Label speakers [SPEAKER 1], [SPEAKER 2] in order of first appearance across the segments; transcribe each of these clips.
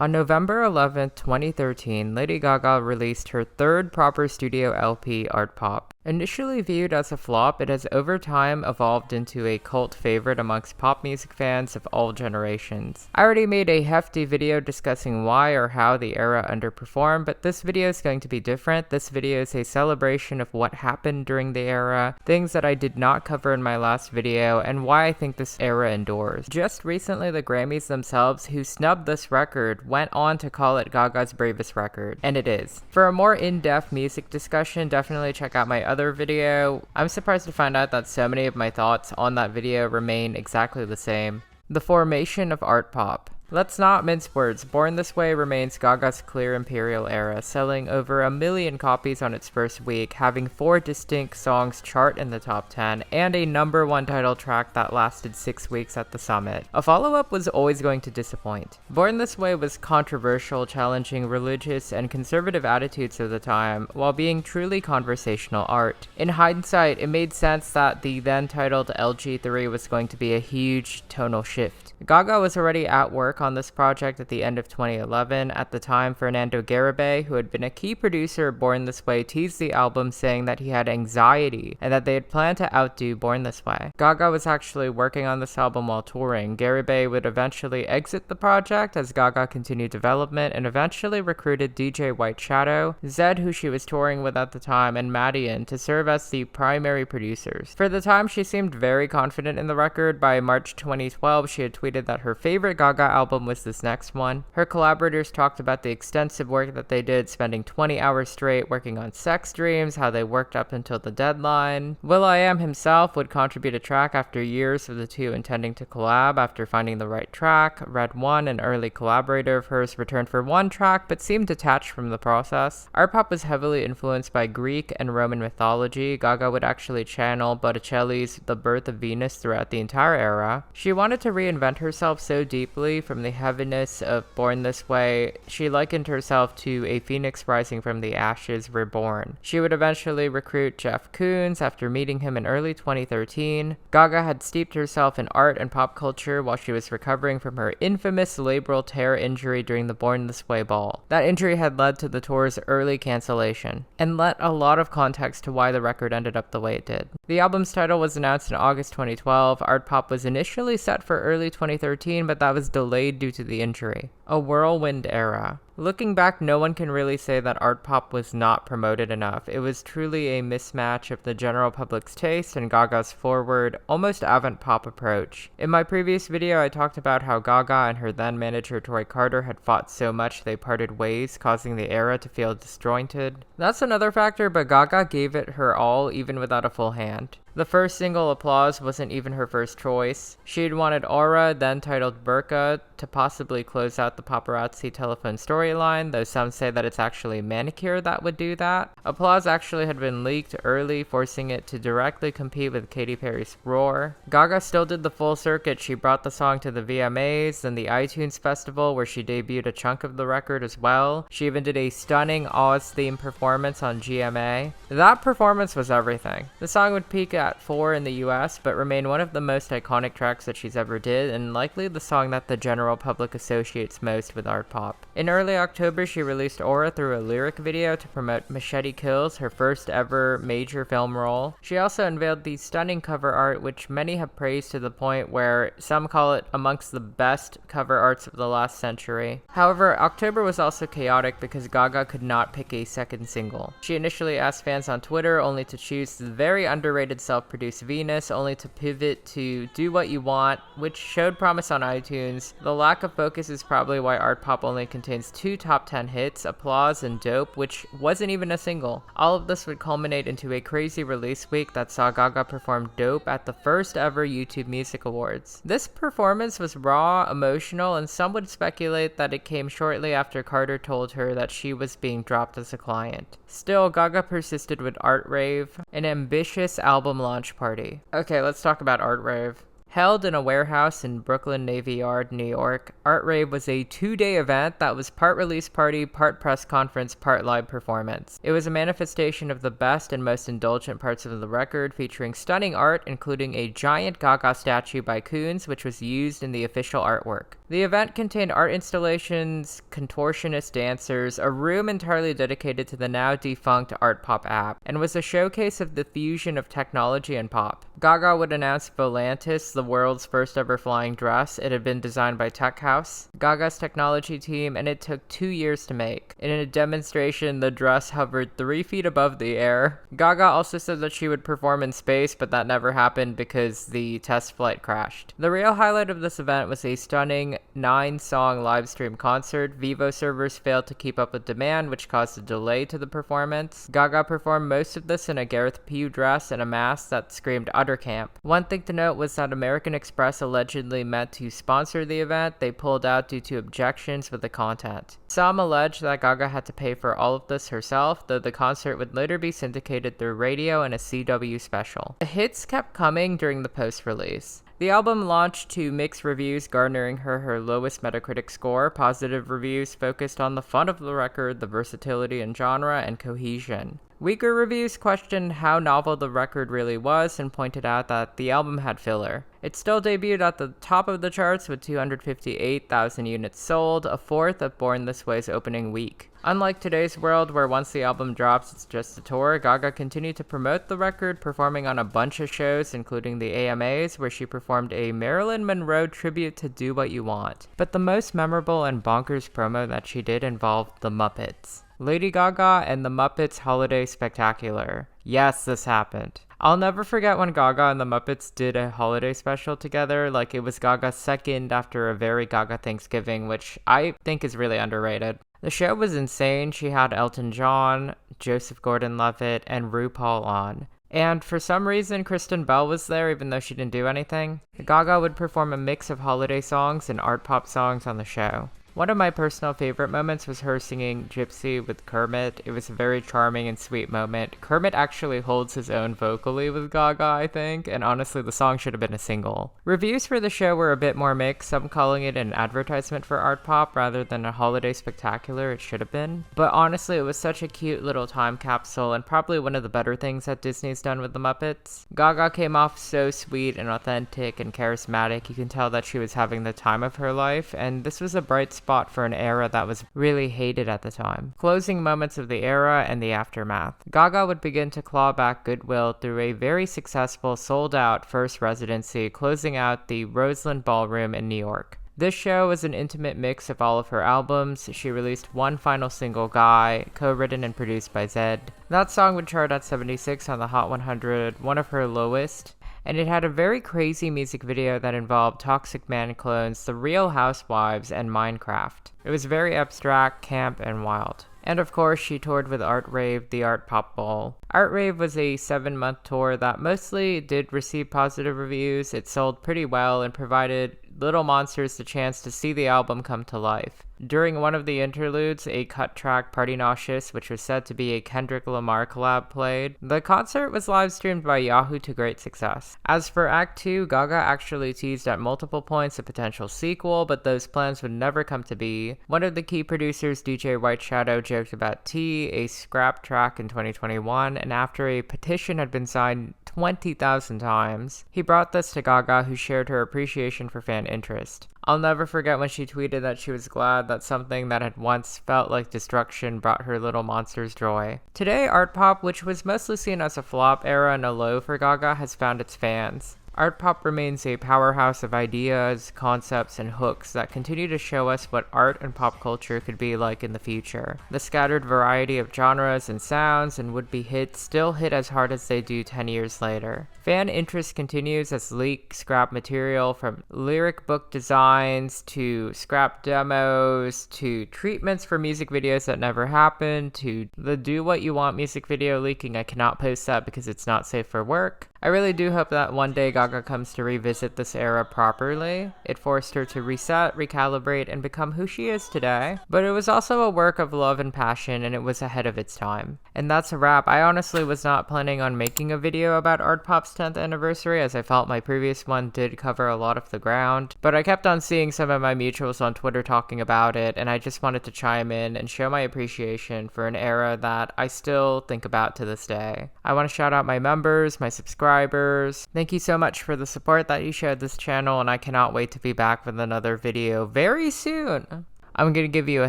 [SPEAKER 1] On November 11th, 2013, Lady Gaga released her third proper studio LP, ARTPOP. Initially viewed as a flop, it has over time evolved into a cult favorite amongst pop music fans of all generations. I already made a hefty video discussing why or how the era underperformed, but this video is going to be different. This video is a celebration of what happened during the era, things that I did not cover in my last video, and why I think this era endures. Just recently, the Grammys themselves, who snubbed this record, went on to call it Gaga's bravest record, and it is. For a more in-depth music discussion, definitely check out my other video. I'm surprised to find out that so many of my thoughts on that video remain exactly the same. The formation of art pop. Let's not mince words. Born This Way remains Gaga's clear imperial era, selling over 1 million copies on its first week, having 4 distinct songs chart in the top 10, and a #1 title track that lasted 6 weeks at the summit. A follow-up was always going to disappoint. Born This Way was controversial, challenging religious and conservative attitudes of the time, while being truly conversational art. In hindsight, it made sense that the then titled LG3 was going to be a huge tonal shift. Gaga was already at work on this project at the end of 2011. At the time, Fernando Garibay, who had been a key producer of Born This Way, teased the album saying that he had anxiety and that they had planned to outdo Born This Way. Gaga was actually working on this album while touring. Garibay would eventually exit the project as Gaga continued development and eventually recruited DJ White Shadow, Zed, who she was touring with at the time, and Madian to serve as the primary producers. For the time, she seemed very confident in the record. By March 2012, she had tweeted that her favorite Gaga album was this next one. Her collaborators talked about the extensive work that they did, spending 20 hours straight working on Sex Dreams, how they worked up until the deadline. will.i.am himself would contribute a track after years of the two intending to collab. After finding the right track, Red One, an early collaborator of hers, returned for one track but seemed detached from the process. Art pop was heavily influenced by Greek and Roman mythology. Gaga would actually channel Botticelli's The Birth of Venus throughout the entire era. She wanted to reinvent herself so deeply from the heaviness of Born This Way, she likened herself to a phoenix rising from the ashes reborn. She would eventually recruit Jeff Koons after meeting him in early 2013. Gaga had steeped herself in art and pop culture while she was recovering from her infamous labral tear injury during the Born This Way ball. That injury had led to the tour's early cancellation, and lent a lot of context to why the record ended up the way it did. The album's title was announced in August 2012. Art pop was initially set for early 2013, but that was delayed due to the injury. A whirlwind era. Looking back, no one can really say that art pop was not promoted enough. It was truly a mismatch of the general public's taste and Gaga's forward, almost avant-pop approach. In my previous video, I talked about how Gaga and her then manager Troy Carter had fought so much they parted ways, causing the era to feel disjointed. That's another factor, but Gaga gave it her all even without a full hand. The first single, Applause, wasn't even her first choice. She'd wanted Aura, then titled Burqa, to possibly close out the paparazzi telephone storyline, though some say that it's actually Manicure that would do that. Applause actually had been leaked early, forcing it to directly compete with Katy Perry's Roar. Gaga still did the full circuit. She brought the song to the VMAs, then the iTunes Festival, where she debuted a chunk of the record as well. She even did a stunning Oz-themed performance on GMA. That performance was everything. The song would peak at 4 in the US, but remain one of the most iconic tracks that she's ever did, and likely the song that the general public associates most with art pop. In early October, she released Aura through a lyric video to promote Machete Kills, her first ever major film role. She also unveiled the stunning cover art, which many have praised to the point where some call it amongst the best cover arts of the last century. However, October was also chaotic because Gaga could not pick a second single. She initially asked fans on Twitter only to choose the very underrated self-produced Venus, only to pivot to Do What You Want, which showed promise on iTunes. The lack of focus is probably why art pop only contains 2 top 10 hits, Applause and Dope, which wasn't even a single. All of this would culminate into a crazy release week that saw Gaga perform Dope at the first ever YouTube Music Awards. This performance was raw, emotional, and some would speculate that it came shortly after Carter told her that she was being dropped as a client. Still, Gaga persisted with Art Rave, an ambitious album launch party. Okay, let's talk about Art Rave. Held in a warehouse in Brooklyn Navy Yard, New York, Art Rave was a 2-day event that was part release party, part press conference, part live performance. It was a manifestation of the best and most indulgent parts of the record, featuring stunning art, including a giant Gaga statue by Coons, which was used in the official artwork. The event contained art installations, contortionist dancers, a room entirely dedicated to the now defunct ARTPOP app, and was a showcase of the fusion of technology and pop. Gaga would announce Volantis, the world's first ever flying dress. It had been designed by Tech House, Gaga's technology team, and it took 2 years to make. In a demonstration, the dress hovered 3 feet above the air. Gaga also said that she would perform in space, but that never happened because the test flight crashed. The real highlight of this event was a stunning 9-song live stream concert. Vivo servers failed to keep up with demand, which caused a delay to the performance. Gaga performed most of this in a Gareth Pugh dress and a mask that screamed Utter Camp. One thing to note was that American Express allegedly meant to sponsor the event. They pulled out due to objections with the content. Some allege that Gaga had to pay for all of this herself, though the concert would later be syndicated through radio and a CW special. The hits kept coming during the post-release. The album launched to mixed reviews, garnering her lowest Metacritic score. Positive reviews focused on the fun of the record, the versatility in genre, and cohesion. Weaker reviews questioned how novel the record really was and pointed out that the album had filler. It still debuted at the top of the charts with 258,000 units sold, a fourth of Born This Way's opening week. Unlike today's world, where once the album drops, it's just a tour, Gaga continued to promote the record, performing on a bunch of shows, including the AMAs, where she performed a Marilyn Monroe tribute to Do What You Want. But the most memorable and bonkers promo that she did involved the Muppets. Lady Gaga and the Muppets Holiday Spectacular. Yes, this happened. I'll never forget when Gaga and the Muppets did a holiday special together. Like, it was Gaga's second after a Very Gaga Thanksgiving, which I think is really underrated. The show was insane. She had Elton John, Joseph Gordon-Levitt, and RuPaul on. And for some reason, Kristen Bell was there even though she didn't do anything. Gaga would perform a mix of holiday songs and art pop songs on the show. One of my personal favorite moments was her singing Gypsy with Kermit. It was a very charming and sweet moment. Kermit actually holds his own vocally with Gaga, I think, and honestly the song should have been a single. Reviews for the show were a bit more mixed, some calling it an advertisement for art pop rather than a holiday spectacular it should have been. But honestly, it was such a cute little time capsule and probably one of the better things that Disney's done with the Muppets. Gaga came off so sweet and authentic and charismatic. You can tell that she was having the time of her life, and this was a bright spot for an era that was really hated at the time. Closing moments of the era and the aftermath. Gaga would begin to claw back goodwill through a very successful sold-out first residency, closing out the Roseland Ballroom in New York. This show was an intimate mix of all of her albums. She released one final single, Guy, co-written and produced by Zedd. That song would chart at 76 on the Hot 100, one of her lowest. And it had a very crazy music video that involved Toxic Man clones, The Real Housewives, and Minecraft. It was very abstract, camp, and wild. And of course, she toured with Art Rave, the ARTPOP Ball. Art Rave was a 7-month tour that mostly did receive positive reviews. It sold pretty well and provided Little Monsters the chance to see the album come to life. During one of the interludes, a cut track, Party Nauseous, which was said to be a Kendrick Lamar collab, played. The concert was live streamed by Yahoo to great success. As for Act 2, Gaga actually teased at multiple points a potential sequel, but those plans would never come to be. One of the key producers, DJ White Shadow, joked about T, a scrap track in 2021, and after a petition had been signed 20,000 times, he brought this to Gaga, who shared her appreciation for fan interest. I'll never forget when she tweeted that she was glad that something that had once felt like destruction brought her Little Monsters joy. Today, art pop, which was mostly seen as a flop era and a low for Gaga, has found its fans. Art pop remains a powerhouse of ideas, concepts, and hooks that continue to show us what art and pop culture could be like in the future. The scattered variety of genres and sounds and would-be hits still hit as hard as they do 10 years later. Fan interest continues as leaked scrap material, from lyric book designs to scrap demos to treatments for music videos that never happened to the Do What You Want music video leaking. I cannot post that because it's not safe for work. I really do hope that one day Gaga comes to revisit this era properly. It forced her to reset, recalibrate, and become who she is today. But it was also a work of love and passion, and it was ahead of its time. And that's a wrap. I honestly was not planning on making a video about ARTPOP's 10th anniversary, as I felt my previous one did cover a lot of the ground. But I kept on seeing some of my mutuals on Twitter talking about it, and I just wanted to chime in and show my appreciation for an era that I still think about to this day. I want to shout out my members, my subscribers. Thank you so much for the support that you showed this channel, and I cannot wait to be back with another video very soon. I'm gonna give you a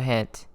[SPEAKER 1] hint.